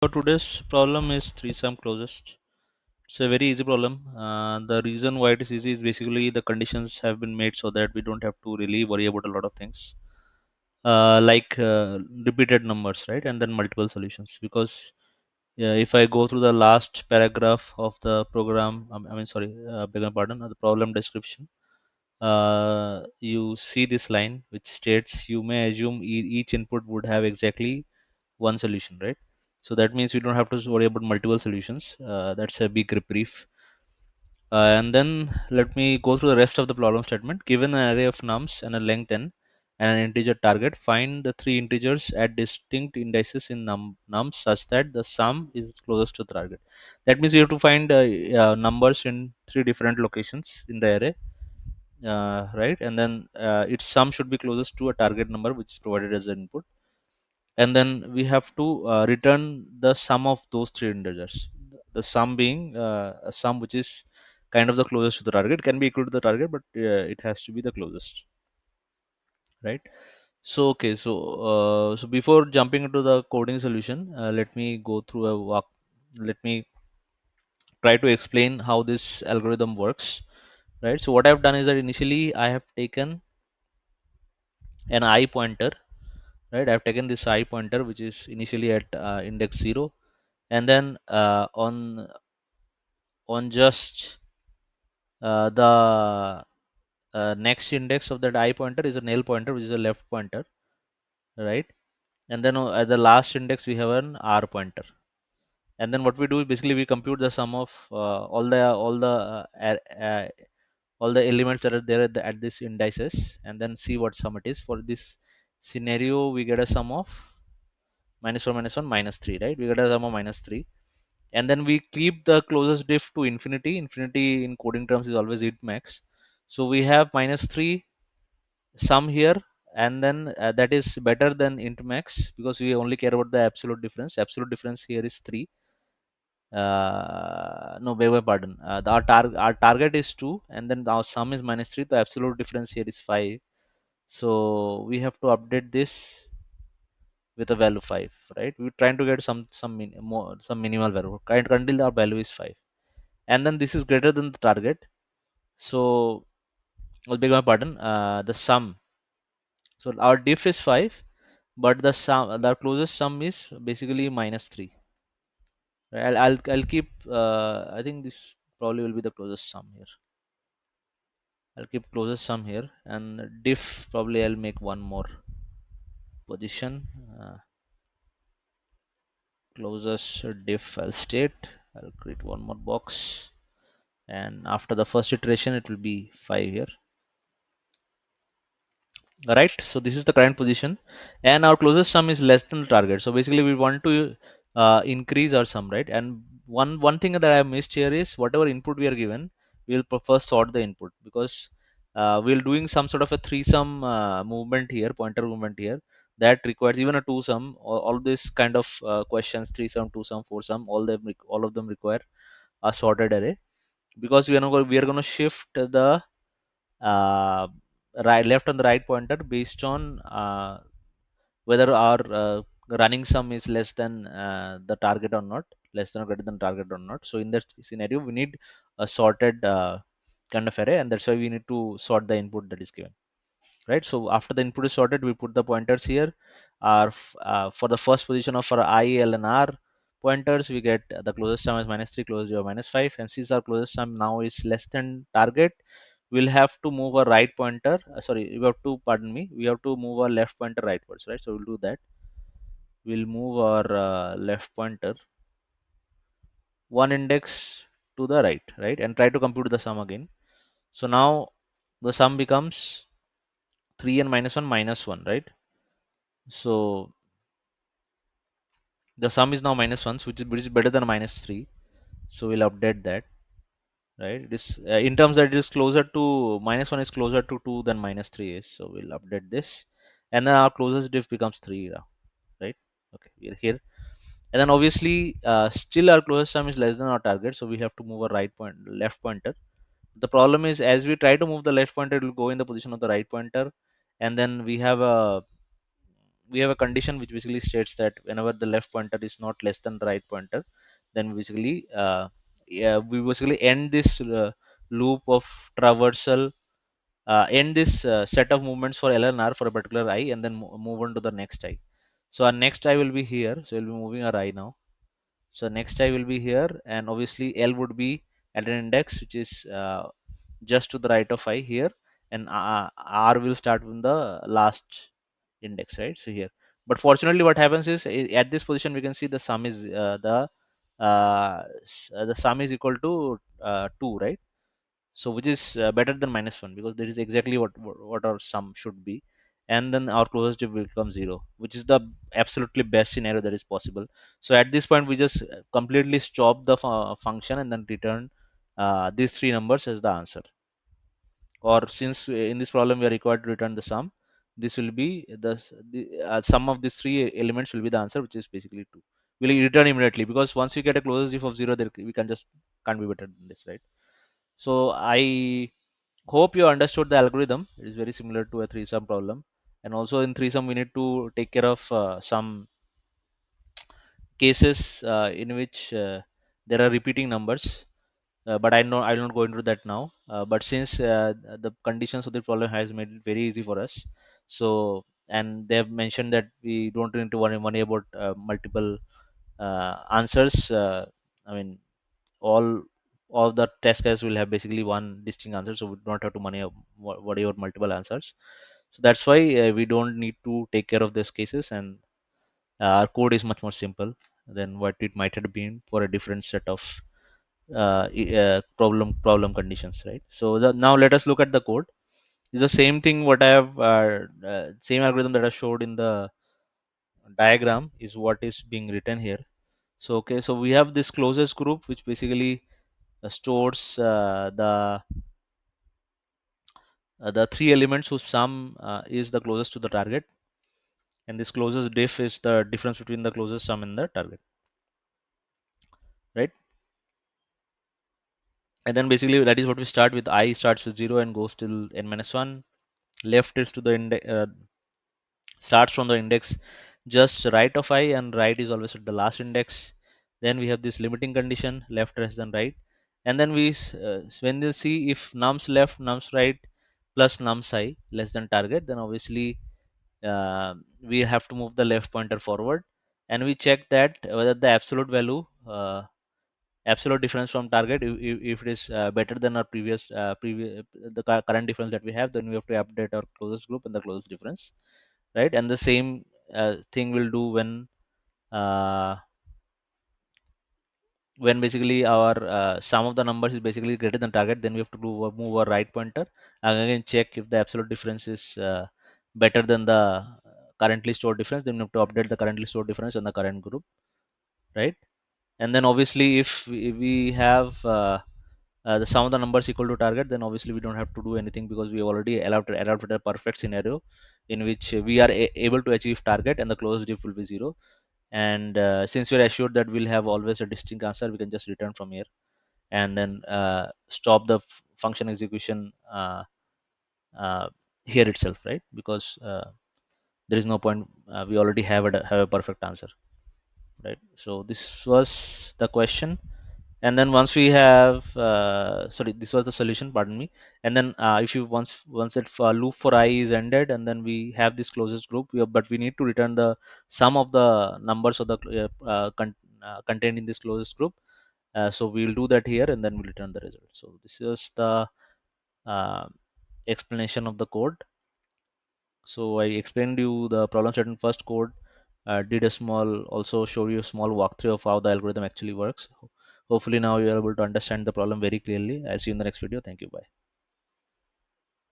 So today's problem is three-sum closest. It's a very easy problem. The reason why it is easy is basically the conditions have been made so that we don't have to really worry about a lot of things, like repeated numbers, right? And then multiple solutions. Because if I go through the last paragraph of the program, sorry, beg your pardon, the problem description, you see this line which states you may assume each input would have exactly one solution, right? So that means we don't have to worry about multiple solutions. That's a big reprieve. And then let me go through the rest of the problem statement. Given an array of nums and a length n and an integer target, find the three integers at distinct indices in nums such that the sum is closest to the target. That means you have to find numbers in three different locations in the array, right? And then its sum should be closest to a target number which is provided as an input, and then we have to return the sum of those three integers, the sum being a sum which is kind of the closest to the target. Can be equal to the target, but it has to be the closest, right? So okay, so before jumping into the coding solution, let me go through a walk. Let me try to explain how this algorithm works, right? So what I've done is that initially I have taken an I pointer, right? I've taken this I pointer which is initially at index 0, and then on just the next index of that I pointer is a null pointer, which is a left pointer, right? And then at the last index we have an R pointer. And then what we do is basically we compute the sum of all the elements that are there at this indices, and then see what sum it is. For this scenario, we get a sum of -1 -1 -3, right? We get a sum of -3, and then we keep the closest diff to infinity. Infinity in coding terms is always int max. So we have -3 sum here, and then that is better than int max because we only care about the absolute difference. Absolute difference here is 3. No, beg my pardon. Our target is 2, and then our sum is -3. The absolute difference here is 5. So we have to update this with a value 5, right? We're trying to get some minimal value, right, until our value is 5, and then this is greater than the target. So I'll beg my pardon. The sum. So our diff is 5, but the closest sum is basically -3. Right? I'll keep. I think this probably will be the closest sum here. I'll keep closest sum here, and diff probably I'll make one more position. Closest diff I'll state. I'll create one more box, and after the first iteration it will be 5 here. Right, so this is the current position, and our closest sum is less than the target. So basically we want to increase our sum, right? And one thing that I have missed here is whatever input we are given, we'll first sort the input, because we're doing some sort of a three sum movement here, pointer movement here, that requires even a two sum. All this kind of questions, three sum, two sum, four sum, all of them require a sorted array, because we are going to shift the uh, left and the right pointer based on whether our running sum is less than the target or not, less than or greater than target or not. So in that scenario, we need a sorted kind of array, and that's why we need to sort the input that is given, right? So after the input is sorted, we put the pointers here. For the first position of our I, L, and R pointers, we get the closest sum is -3, closest is -5, and since our closest sum now is less than target, we'll have to move a right pointer. Sorry, we have to, pardon me, we have to move our left pointer rightwards, right? So we'll do that. We'll move our left pointer one index to the right, right, and try to compute the sum again. So now the sum becomes 3 and -1 -1, right? So the sum is now -1, which is better than -3. So we'll update that, right? It is in terms that it is closer to -1 is closer to 2 than -3 is. So we'll update this, and then our closest diff becomes 3 now, right? Okay, we're here, and then obviously still our closest sum is less than our target, so we have to move a left pointer. The problem is, as we try to move the left pointer, it will go in the position of the right pointer, and then we have a we have a condition which basically states that whenever the left pointer is not less than the right pointer, then basically yeah, we basically end this loop of traversal, end this set of movements for L and R for a particular I, and then move on to the next I. So our next I will be here, so we'll be moving our I now. So next I will be here, and obviously L would be at an index which is just to the right of I here, and R will start from the last index, right? So here, but fortunately, what happens is at this position we can see the sum is the sum is equal to 2, right? So which is better than -1, because that is exactly what our sum should be, and then our closest diff will become 0, which is the absolutely best scenario that is possible. So at this point we just completely stop the function and then return these three numbers as the answer. Or since in this problem we are required to return the sum, this will be the sum of these three elements will be the answer, which is basically 2. We'll return immediately, because once we get a closest diff of 0, there we can just can't be better than this, right? So I hope you understood the algorithm. It is very similar to a three-sum problem, and also in three-sum we need to take care of some cases in which there are repeating numbers. But I will not go into that now. But since the conditions of the problem has made it very easy for us, so and they have mentioned that we don't need to worry about multiple answers. I mean, all all the test cases will have basically one distinct answer, so we don't have to worry about multiple answers. So that's why we don't need to take care of these cases, and our code is much more simple than what it might have been for a different set of problem conditions, right? So now let us look at the code. It's the same thing what I have same algorithm that I showed in the diagram is what is being written here. So okay, so we have this closest group which basically stores the three elements whose sum is the closest to the target, and this closest diff is the difference between the closest sum and the target, right? And then basically that is what we start with. I starts with 0 and goes till n minus 1. Left is to the index, starts from the index just right of I, and right is always at the last index. Then we have this limiting condition, left less than right, and then when you see if nums left nums right plus nums I less than target, then obviously we have to move the left pointer forward, and we check that whether the absolute value, absolute difference from target, if it is better than our previous the current difference that we have, then we have to update our closest group and the closest difference, right? And the same thing will do uh, when basically our sum of the numbers is basically greater than target, then we have to move our right pointer and again check if the absolute difference is better than the currently stored difference, then we have to update the currently stored difference in the current group, right? And then obviously if we have the sum of the numbers equal to target, then obviously we don't have to do anything, because we already adapted a perfect scenario in which we are able to achieve target and the closest diff will be 0. And since we're assured that we'll have always a distinct answer, we can just return from here and then stop the function execution uh, here itself, right? Because there is no point, we already have a perfect answer, right? So this was the question, and then once we have sorry, this was the solution, pardon me. And then if you once that loop for I is ended, and then we have this closest group, but we need to return the sum of the numbers of the contained in this closest group. So we'll do that here, and then we'll return the result. So this is the uh, explanation of the code. So I explained you the problem set in first code, did a small, also show you a small walkthrough of how the algorithm actually works. Hopefully now you are able to understand the problem very clearly. I'll see you in the next video. Thank you. Bye.